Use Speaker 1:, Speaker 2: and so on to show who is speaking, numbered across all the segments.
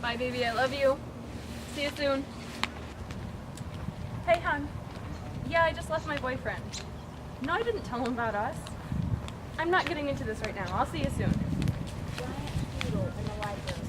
Speaker 1: Bye, baby. I love you. See you soon. Hey, hon. Yeah, I just left my boyfriend. No, I didn't tell him about us. I'm not getting into this right now. I'll see you soon.
Speaker 2: Giant doodle in the library.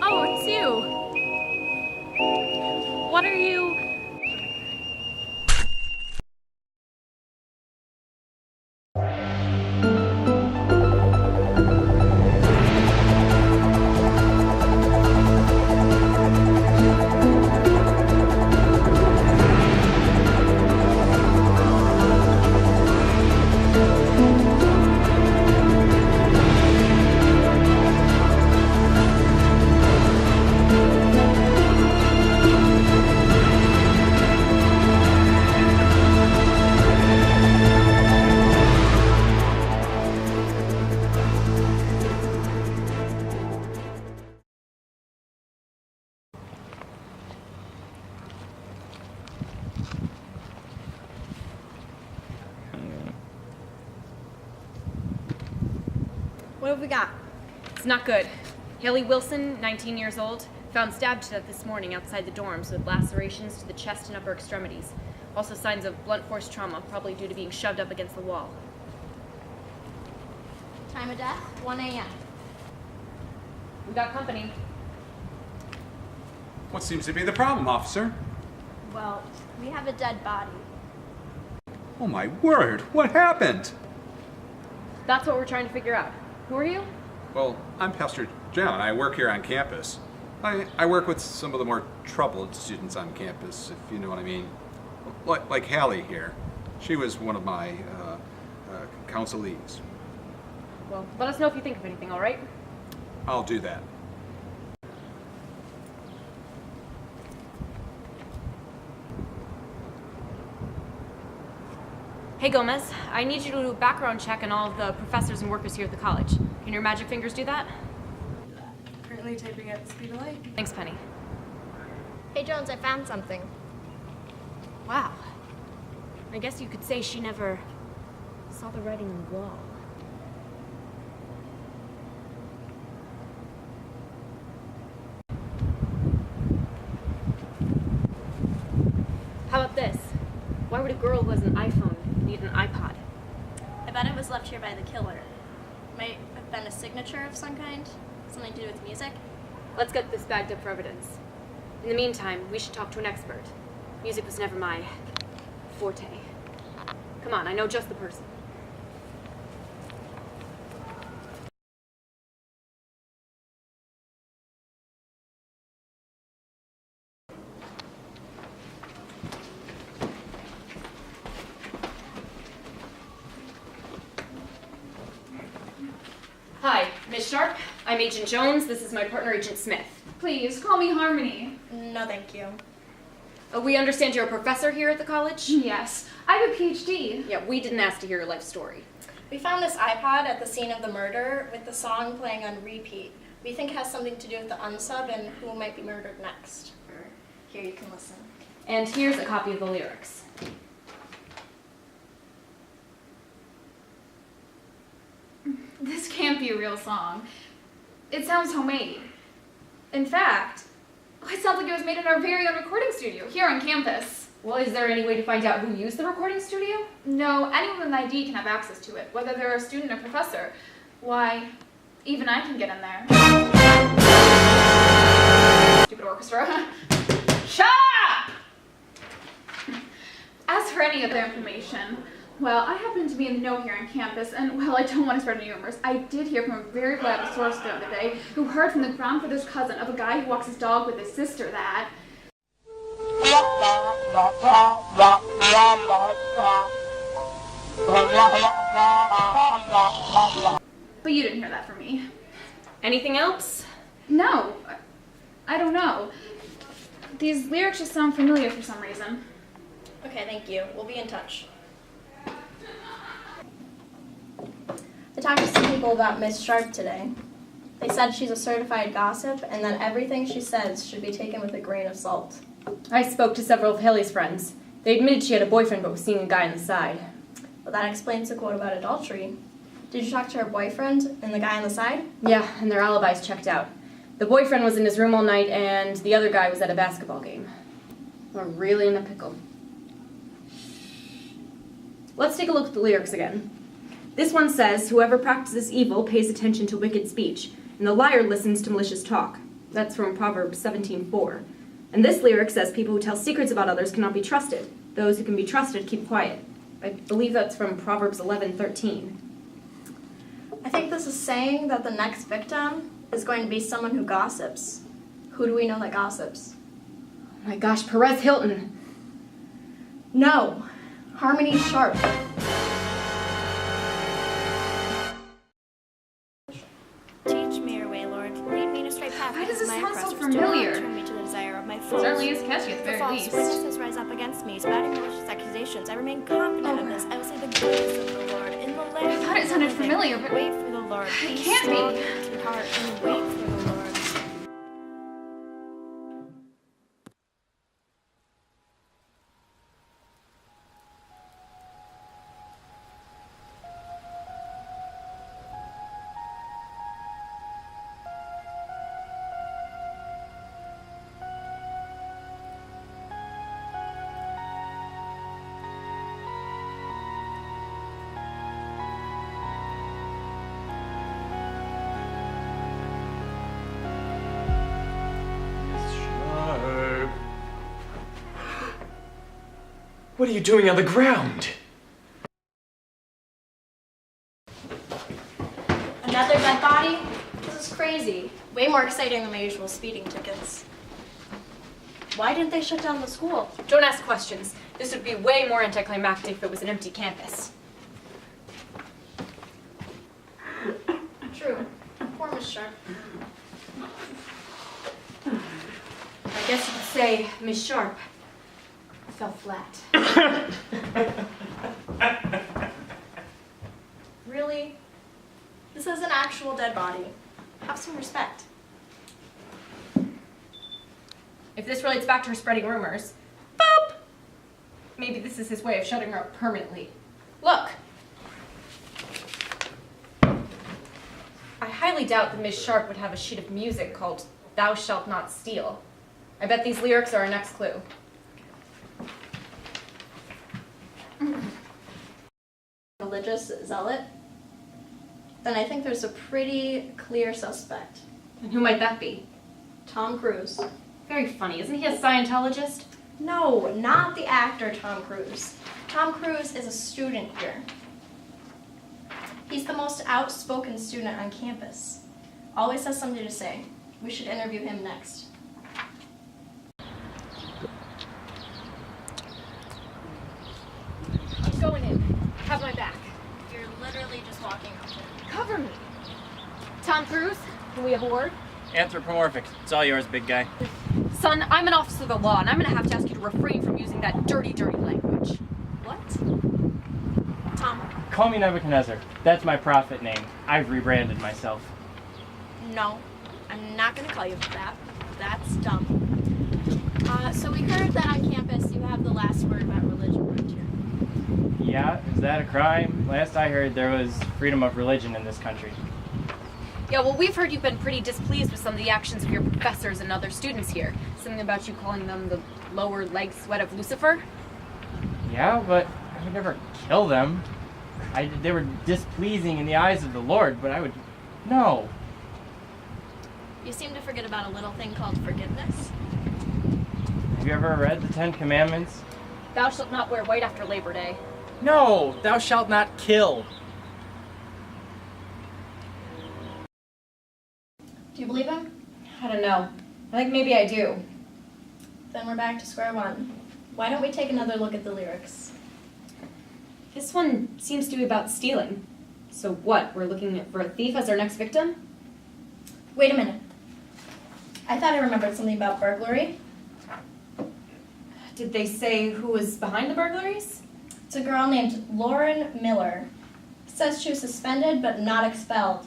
Speaker 1: Oh, it's you. What are you...
Speaker 2: What have we got?
Speaker 3: It's not good. Haley Wilson, 19 years old, found stabbed to death this morning outside the dorms with lacerations to the chest and upper extremities. Also signs of blunt force trauma, probably due to being shoved up against the wall.
Speaker 2: Time of death, 1 a.m.
Speaker 3: We got company.
Speaker 4: What seems to be the problem, officer?
Speaker 2: Well, we have a dead body.
Speaker 4: Oh my word, what happened?
Speaker 3: That's what we're trying to figure out. Who are you?
Speaker 4: Well, I'm Pastor John. I work here on campus. I work with some of the more troubled students on campus, if you know what I mean. Like Hallie here. She was one of my counselees.
Speaker 3: Well, let us know if you think of anything, all right?
Speaker 4: I'll do that.
Speaker 3: Hey Gomez, I need you to do a background check on all of the professors and workers here at the college. Can your magic fingers do that?
Speaker 1: Currently typing at the speed of light.
Speaker 3: Thanks, Penny.
Speaker 2: Hey Jones, I found something.
Speaker 3: Wow. I guess you could say she never saw the writing on the wall. How about this? Why would a girl who has an iPhone need an iPod?
Speaker 2: I bet it was left here by the killer. Might have been a signature of some kind. Something to do with music.
Speaker 3: Let's get this bagged up for evidence. In the meantime, we should talk to an expert. Music was never my forte. Come on, I know just the person. Hi, Ms. Sharp. I'm Agent Jones. This is my partner, Agent Smith.
Speaker 5: Please, call me Harmony.
Speaker 2: No, thank you.
Speaker 3: We understand you're a professor here at the college?
Speaker 5: Yes, I have a PhD.
Speaker 3: Yeah, we didn't ask to hear your life story.
Speaker 2: We found this iPod at the scene of the murder with the song playing on repeat. We think it has something to do with the unsub and who might be murdered next. Here, you can listen.
Speaker 3: And here's a copy of the lyrics.
Speaker 5: This can't be a real song. It sounds homemade. In fact, it sounds like it was made in our very own recording studio here on campus.
Speaker 3: Well, is there any way to find out who used the recording studio?
Speaker 5: No, anyone with an ID can have access to it, whether they're a student or professor. Why, even I can get in there. Stupid orchestra. Shut up! As for any other information, well, I happen to be in the know here on campus, and well, I don't want to spread any rumors. I did hear from a very reliable source the other day who heard from the grandfather's cousin of a guy who walks his dog with his sister that... But you didn't hear that from me.
Speaker 3: Anything else?
Speaker 5: No, I don't know. These lyrics just sound familiar for some reason.
Speaker 2: Okay, thank you. We'll be in touch. I talked to some people about Miss Sharp today. They said she's a certified gossip and that everything she says should be taken with a grain of salt.
Speaker 3: I spoke to several of Haley's friends. They admitted she had a boyfriend but was seeing a guy on the side.
Speaker 2: Well, that explains the quote about adultery. Did you talk to her boyfriend and the guy on the side?
Speaker 3: Yeah, and their alibis checked out. The boyfriend was in his room all night and the other guy was at a basketball game. We're really in a pickle. Let's take a look at the lyrics again. This one says, whoever practices evil pays attention to wicked speech, and the liar listens to malicious talk. That's from Proverbs 17:4. And this lyric says people who tell secrets about others cannot be trusted. Those who can be trusted keep quiet. I believe that's from Proverbs 11:13.
Speaker 2: I think this is saying that the next victim is going to be someone who gossips. Who do we know that gossips?
Speaker 3: Oh my gosh, Perez Hilton.
Speaker 2: No, Harmony Sharp.
Speaker 6: Teach me your way, Lord. Lead me in a straight path.
Speaker 5: Why does this
Speaker 6: my
Speaker 5: sound so
Speaker 6: oppressors
Speaker 5: familiar?
Speaker 6: Do not turn me to the desire of my foes.
Speaker 5: Certainly is catchy at the
Speaker 6: The
Speaker 5: very
Speaker 6: false
Speaker 5: least.
Speaker 6: witnesses rise up against me, spouting malicious accusations. I remain confident of this. I will say the goodness of the Lord in the land.
Speaker 5: I thought it sounded
Speaker 6: of the living.
Speaker 5: familiar, but
Speaker 6: Wait for the Lord.
Speaker 5: it
Speaker 6: Be
Speaker 5: can't be.
Speaker 6: strong in heart and wait for the Lord.
Speaker 7: Sharp. What are you doing on the ground?
Speaker 2: Another dead body? This is crazy. Way more exciting than my usual speeding tickets. Why didn't they shut down the school?
Speaker 3: Don't ask questions. This would be way more anticlimactic if it was an empty campus.
Speaker 2: True. Poor Miss Sharp.
Speaker 3: I guess you could say Miss Sharp fell flat.
Speaker 2: Really? This is an actual dead body. Have some respect.
Speaker 3: If this relates back to her spreading rumors, boop! Maybe this is his way of shutting her up permanently. Look! I highly doubt that Miss Sharp would have a sheet of music called Thou Shalt Not Steal. I bet these lyrics are our next clue.
Speaker 2: Religious zealot? Then I think there's a pretty clear suspect.
Speaker 3: And who might that be?
Speaker 2: Tom Cruise.
Speaker 3: Very funny. Isn't he a Scientologist?
Speaker 2: No, not the actor Tom Cruise. Tom Cruise is a student here. He's the most outspoken student on campus. Always has something to say. We should interview him next.
Speaker 3: I'm going in. Have my back.
Speaker 2: You're literally just walking up to him.
Speaker 3: Cover me. Tom Cruise, can we have a word?
Speaker 8: Anthropomorphic. It's all yours, big guy.
Speaker 3: Son, I'm an officer of the law, and I'm going to have to ask you to refrain from using that dirty, dirty language.
Speaker 2: What? Tom,
Speaker 8: Call me Nebuchadnezzar. That's my prophet name. I've rebranded myself.
Speaker 2: no. I'm not going to call you that. That's dumb. So we heard that on campus you have the last word about religion around here.
Speaker 8: Yeah, is that a crime? Last I heard, there was freedom of religion in this country.
Speaker 3: Yeah, well, we've heard you've been pretty displeased with some of the actions of your professors and other students here. Something about you calling them the lower leg sweat of Lucifer?
Speaker 8: Yeah, but I would never kill them. They were displeasing in the eyes of the Lord, but I would... No.
Speaker 2: You seem to forget about a little thing called forgiveness.
Speaker 8: Have you ever read the Ten Commandments?
Speaker 3: Thou shalt not wear white after Labor Day.
Speaker 8: No, thou shalt not kill.
Speaker 2: Do you believe him?
Speaker 3: I don't know. I think maybe I do.
Speaker 2: Then we're back to square one. Why don't we take another look at the lyrics?
Speaker 3: This one seems to be about stealing. So what, we're looking for a thief as our next victim?
Speaker 6: Wait a minute. I thought I remembered something about burglary.
Speaker 3: Did they say who was behind the burglaries?
Speaker 6: It's a girl named Lauren Miller. It says she was suspended but not expelled.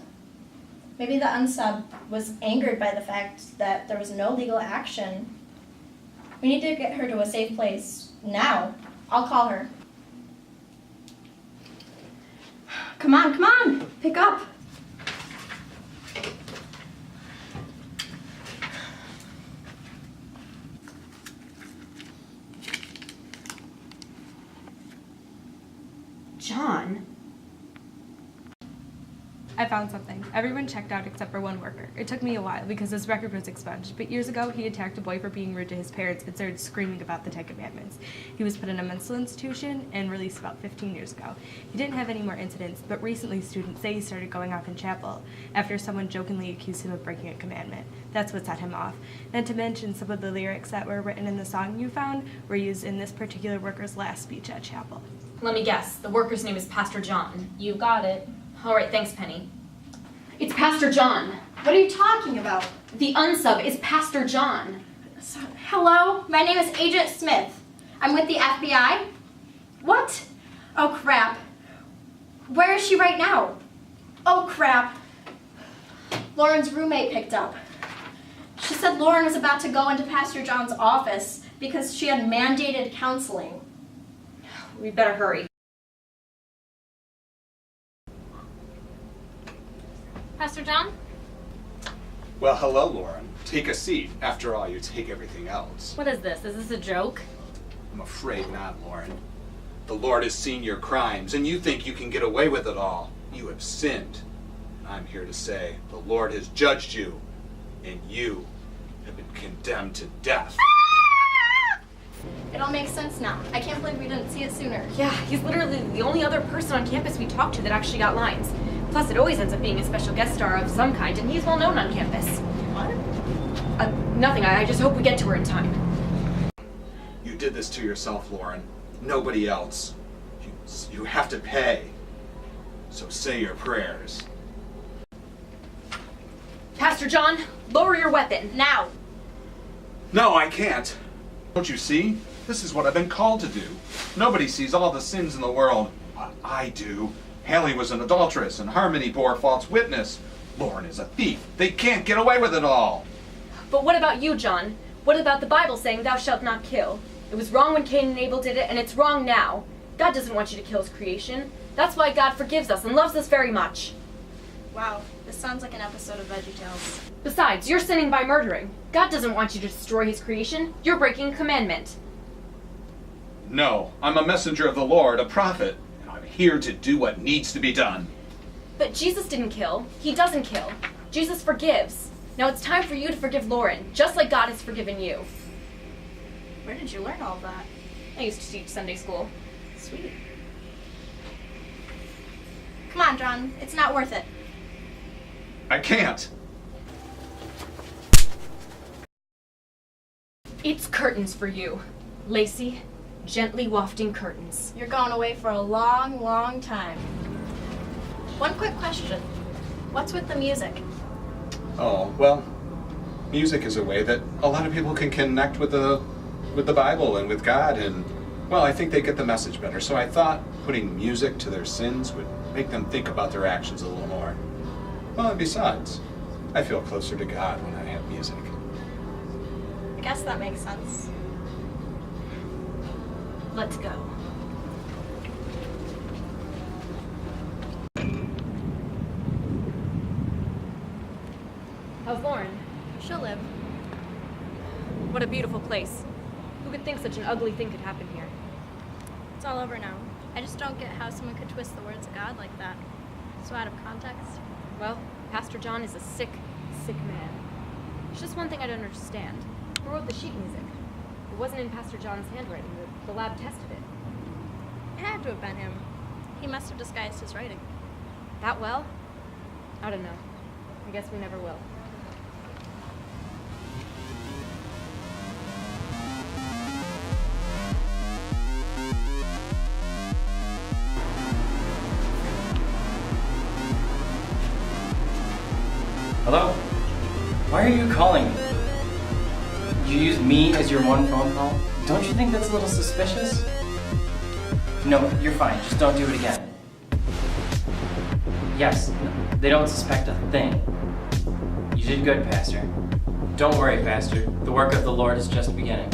Speaker 6: Maybe the unsub was angered by the fact that there was no legal action. We need to get her to a safe place now. I'll call her. Come on, pick up.
Speaker 3: John?
Speaker 1: I found something. Everyone checked out except for one worker. It took me a while because his record was expunged, but years ago he attacked a boy for being rude to his parents and started screaming about the Ten Commandments. He was put in a mental institution and released about 15 years ago. He didn't have any more incidents, but recently students say he started going off in chapel after someone jokingly accused him of breaking a commandment. That's what set him off. And to mention, some of the lyrics that were written in the song you found were used in this particular worker's last speech at chapel.
Speaker 3: Let me guess. The worker's name is Pastor John.
Speaker 6: You got it.
Speaker 3: All right, thanks, Penny.
Speaker 2: It's Pastor John.
Speaker 6: What are you talking about?
Speaker 2: The unsub is Pastor John.
Speaker 6: Hello, my name is Agent Smith. I'm with the FBI. What? Oh crap. Where is she right now? Oh crap. Lauren's roommate picked up. She said Lauren was about to go into Pastor John's office because she had mandated counseling.
Speaker 3: We better hurry.
Speaker 1: Pastor John?
Speaker 4: Well, hello, Lauren. Take a seat. After all, you take everything else.
Speaker 3: What is this? Is this a joke?
Speaker 4: I'm afraid not, Lauren. The Lord has seen your crimes, and you think you can get away with it all. You have sinned. I'm here to say the Lord has judged you, and you have been condemned to death.
Speaker 6: It all makes sense now. I can't believe we didn't see it sooner.
Speaker 3: Yeah, he's literally the only other person on campus we talked to that actually got lines. Plus, it always ends up being a special guest star of some kind, and he's well known on campus.
Speaker 6: What?
Speaker 3: Nothing. I just hope we get to her in time.
Speaker 4: You did this to yourself, Lauren. Nobody else. You have to pay. So say your prayers.
Speaker 3: Pastor John, lower your weapon, now!
Speaker 4: No, I can't. Don't you see? This is what I've been called to do. Nobody sees all the sins in the world, but I do. Hallie was an adulteress, and Harmony bore false witness. Lauren is a thief. They can't get away with it all.
Speaker 3: But what about you, John? What about the Bible saying thou shalt not kill? It was wrong when Cain and Abel did it, and it's wrong now. God doesn't want you to kill his creation. That's why God forgives us and loves us very much.
Speaker 6: Wow, this sounds like an episode of VeggieTales.
Speaker 3: Besides, you're sinning by murdering. God doesn't want you to destroy his creation. You're breaking a commandment.
Speaker 4: No, I'm a messenger of the Lord, a prophet, and I'm here to do what needs to be done.
Speaker 3: But Jesus didn't kill. He doesn't kill. Jesus forgives. Now it's time for you to forgive Lauren, just like God has forgiven you.
Speaker 6: Where did you learn all of that?
Speaker 3: I used to teach Sunday school.
Speaker 6: Sweet. Come on, John. It's not worth it.
Speaker 4: I can't.
Speaker 3: It's curtains for you. Lacey, gently wafting curtains.
Speaker 6: You're going away for a long, long time. One quick question. What's with the music?
Speaker 4: Oh, well, music is a way that a lot of people can connect with the Bible and with God, and, well, I think they get the message better. So I thought putting music to their sins would make them think about their actions a little more. Well, and besides, I feel closer to God when I have music.
Speaker 6: I guess that makes sense.
Speaker 3: Let's go. How's Lauren?
Speaker 6: She'll live.
Speaker 3: What a beautiful place. Who could think such an ugly thing could happen here?
Speaker 6: It's all over now. I just don't get how someone could twist the words of God like that. So out of context.
Speaker 3: Well, Pastor John is a sick, sick man. There's just one thing I don't understand. Who wrote the sheet music? It wasn't in Pastor John's handwriting. The lab tested it.
Speaker 6: It had to have been him. He must have disguised his writing.
Speaker 3: That well? I don't know. I guess we never will.
Speaker 7: Hello?
Speaker 9: Why are you calling me? You used me as your one phone call? Don't you think that's a little suspicious? No, you're fine. Just don't do it again. Yes, they don't suspect a thing. You did good, Pastor. Don't worry, Pastor. The work of the Lord is just beginning.